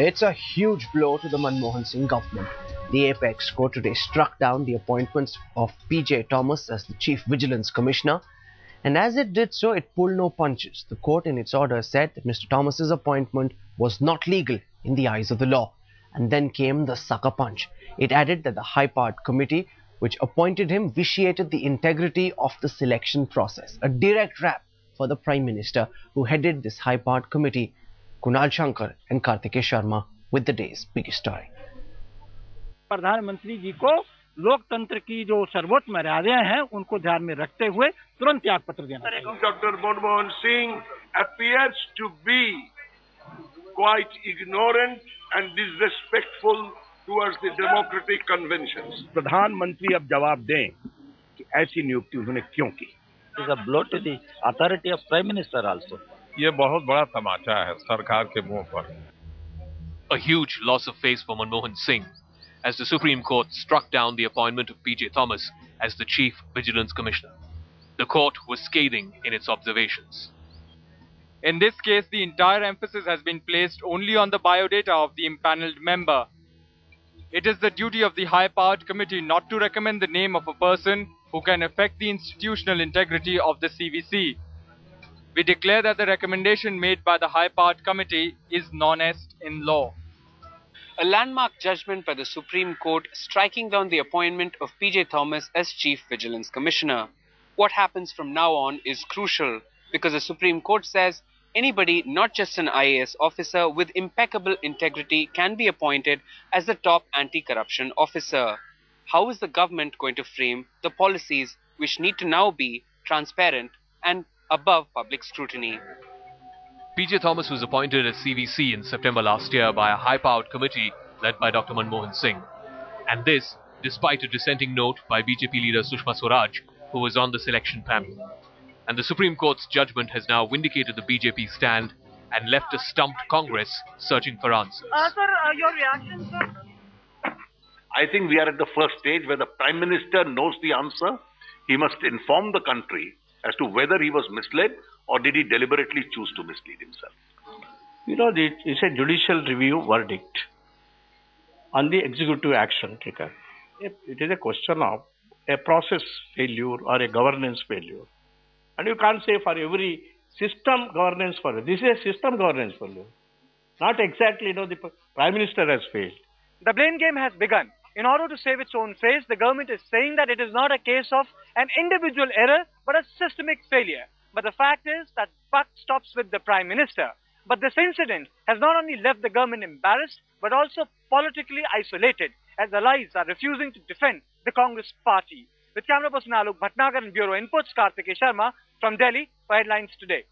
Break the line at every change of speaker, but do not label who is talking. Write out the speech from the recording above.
It's a huge blow to the Manmohan Singh government. The apex court today struck down the appointments of P.J. Thomas as the Chief Vigilance Commissioner, and as it did so, it pulled no punches. The court in its order said that Mr. Thomas's appointment was not legal in the eyes of the law. And then came the sucker punch. It added that the high-powered committee which appointed him vitiated the integrity of the selection process. A direct rap for the Prime Minister who headed this high-powered committee. Kunal Shankar and criticises Sharma with the day's biggest story.
प्रधानमंत्री जी को लोकतंत्र की जो सर्वोच्च मर्यादाएं हैं उनको ध्यान में रखते हुए तुरंत त्यागपत्र देना चाहिए।
Dr. Manmohan Singh appears to be quite ignorant and disrespectful towards the democratic conventions.
प्रधानमंत्री अब जवाब दें कि ऐसी नियुक्ति उन्होंने क्यों की?
It is a blow to the authority of Prime Minister also.
ये बहुत बड़ा तमाचा है सरकार के मुंह पर।
A huge loss of face for Manmohan Singh as the Supreme Court struck down the appointment of P.J. Thomas as the Chief Vigilance Commissioner. The court was scathing in its observations.
In this case, the entire emphasis has been placed only on the biodata of the impaneled member. It is the duty of the high-powered committee not to recommend the name of a person who can affect the institutional integrity of the CVC. We declare that the recommendation made by the high-powered committee is non-est in law.
A landmark judgment by the Supreme Court striking down the appointment of P.J. Thomas as Chief Vigilance Commissioner. What happens from now on is crucial because the Supreme Court says anybody, not just an IAS officer, with impeccable integrity can be appointed as the top anti-corruption officer. How is the government going to frame the policies which need to now be transparent and above public scrutiny?
P.J. Thomas was appointed as CVC in September last year by a high-powered committee led by Dr. Manmohan Singh. And this, despite a dissenting note by BJP leader Sushma Swaraj, who was on the selection panel. And the Supreme Court's judgment has now vindicated the BJP stand and left a stumped Congress searching for answers.
Sir, your reaction, sir?
I think we are at the first stage where the Prime Minister knows the answer. He must inform the country as to whether he was misled or did he deliberately choose to mislead himself.
You know, it's a judicial review verdict on the executive action taken. It is a question of a process failure or a governance failure. And you can't say for every system governance failure. This is a system governance failure. Not exactly, the Prime Minister has failed.
The blame game has begun. In order to save its own face, the government is saying that it is not a case of an individual error, but a systemic failure. But the fact is that buck stops with the Prime Minister. But this incident has not only left the government embarrassed, but also politically isolated, as allies are refusing to defend the Congress party. With camera person Alok Bhatnagar and Bureau Inputs, criticises Sharma from Delhi for Headlines Today.